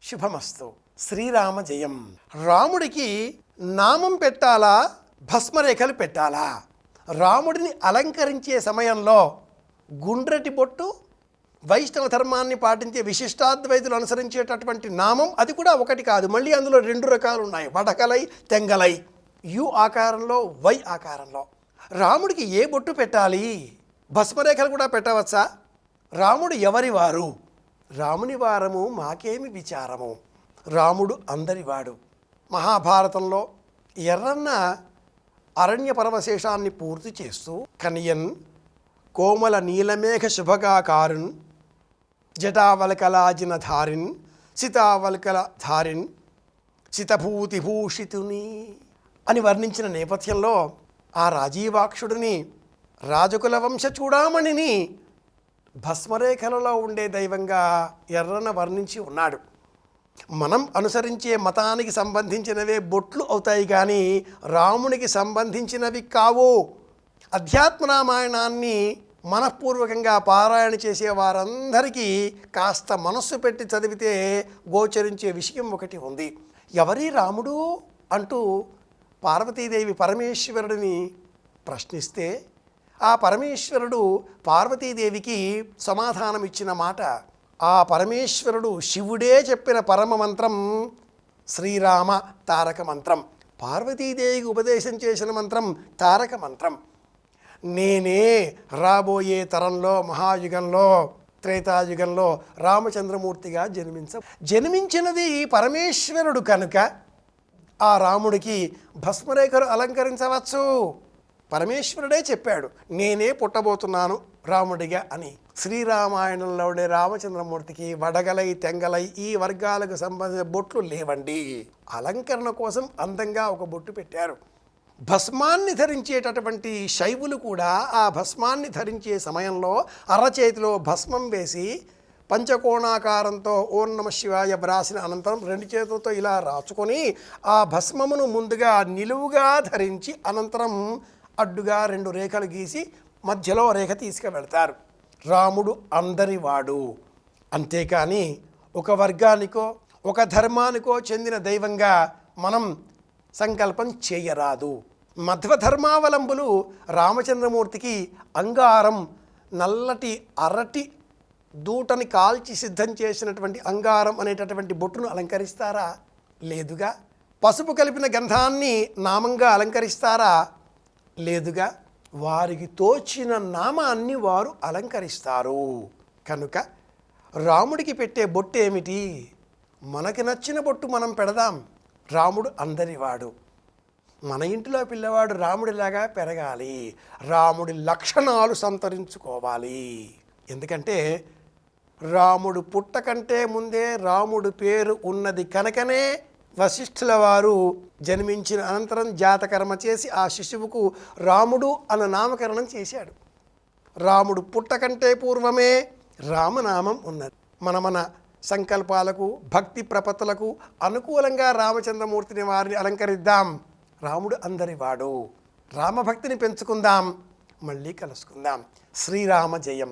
శుభమస్తు. శ్రీరామ జయం. రాముడికి నామం పెట్టాలా, భస్మరేఖలు పెట్టాలా? రాముడిని అలంకరించే సమయంలో గుండ్రటి బొట్టు, వైష్ణవ ధర్మాన్ని పాటించే విశిష్టాద్వైతులు అనుసరించేటటువంటి నామం, అది కూడా ఒకటి కాదు, మళ్ళీ అందులో 2 రకాలు ఉన్నాయి. వడకలై, తెంగలై, యు ఆకారంలో, వై ఆకారంలో. రాముడికి ఏ బొట్టు పెట్టాలి? భస్మరేఖలు కూడా పెట్టవచ్చా? రాముడు ఎవరి వారు? రాముని వారము మాకేమి విచారము, రాముడు అందరివాడు. మహాభారతంలో ఎర్రన్న అరణ్య పరమశేషాన్ని పూర్తి చేస్తూ కనియన్ కోమల నీలమేఘ శుభగాకారున్ జటావల్కలాజిన ధారిన్ సీతావల్కల ధారిన్ సితభూతిభూషితుని అని వర్ణించిన నేపథ్యంలో ఆ రాజీవాక్షుడిని, రాజకుల వంశ చూడామణిని భస్మరేఖలలో ఉండే దైవంగా ఎర్రన వర్ణించి ఉన్నాడు. మనం అనుసరించే మతానికి సంబంధించినవే బొట్లు అవుతాయి, కానీ రామునికి సంబంధించినవి కావు. అధ్యాత్మ రామాయణాన్ని మనఃపూర్వకంగా పారాయణ చేసే వారందరికీ కాస్త మనస్సు పెట్టి చదివితే గోచరించే విషయం ఒకటి ఉంది. ఎవరి రాముడు అంటూ పార్వతీదేవి పరమేశ్వరుడిని ప్రశ్నిస్తే ఆ పరమేశ్వరుడు పార్వతీదేవికి సమాధానం ఇచ్చిన మాట, ఆ పరమేశ్వరుడు శివుడే చెప్పిన పరమ మంత్రం శ్రీరామ తారక మంత్రం. పార్వతీదేవికి ఉపదేశం చేసిన మంత్రం తారక మంత్రం. నేనే రాబోయే తరంలో, మహాయుగంలో, త్రేతాయుగంలో రామచంద్రమూర్తిగా జన్మించినది పరమేశ్వరుడు కనుక ఆ రాముడికి భస్మరేఖలు అలంకరించవచ్చు. పరమేశ్వరుడే చెప్పాడు, నేనే పుట్టబోతున్నాను రాముడిగా అని. శ్రీరామాయణంలో ఉండే రామచంద్రమూర్తికి వడగలై, తెంగలై ఈ వర్గాలకు సంబంధించిన బొట్లు లేవండి. అలంకరణ కోసం అందంగా ఒక బొట్టు పెట్టారు. భస్మాన్ని ధరించేటటువంటి శైవులు కూడా ఆ భస్మాన్ని ధరించే సమయంలో అరచేతిలో భస్మం వేసి పంచకోణాకారంతో ఓం నమ శివాయ వ్రాసిన అనంతరం 2 చేతులతో ఇలా రాచుకొని ఆ భస్మమును ముందుగా నిలువుగా ధరించి అనంతరం అడ్డుగా 2 రేఖలు గీసి మధ్యలో రేఖ తీసుకువెళ్తారు. రాముడు అందరివాడు. అంతేకాని ఒక వర్గానికో ఒక ధర్మానికో చెందిన దైవంగా మనం సంకల్పం చేయరాదు. మధ్వధర్మావలంబులు రామచంద్రమూర్తికి అంగారం, నల్లటి అరటి దూటని కాల్చి సిద్ధం చేసినటువంటి అంగారం అనేటటువంటి బొట్టును అలంకరిస్తారా? లేదుగా. పసుపు కలిపిన గంధాన్ని నామంగా అలంకరిస్తారా? లేదుగా. వారికి తోచిన నామాన్ని వారు అలంకరిస్తారు. కనుక రాముడికి పెట్టే బొట్టు ఏమిటి? మనకి నచ్చిన బొట్టు మనం పెడదాం. రాముడు అందరివాడు. మన ఇంటిలో పిల్లవాడు రాముడిలాగా పెరగాలి, రాముడి లక్షణాలు సంతరించుకోవాలి. ఎందుకంటే రాముడు పుట్టకంటే ముందే రాముడు పేరు ఉన్నది కనుకనే వశిష్ఠుల వారు జన్మించిన అనంతరం జాతకర్మ చేసి ఆ శిశువుకు రాముడు అన్న నామకరణం చేశాడు. రాముడు పుట్టకంటే పూర్వమే రామనామం ఉన్నది. మన సంకల్పాలకు, భక్తి ప్రపత్తులకు అనుకూలంగా రామచంద్రమూర్తిని వారిని అలంకరిద్దాం. రాముడు అందరివాడు. రామభక్తిని పెంచుకుందాం. మళ్ళీ కలుసుకుందాం. శ్రీరామ జయం.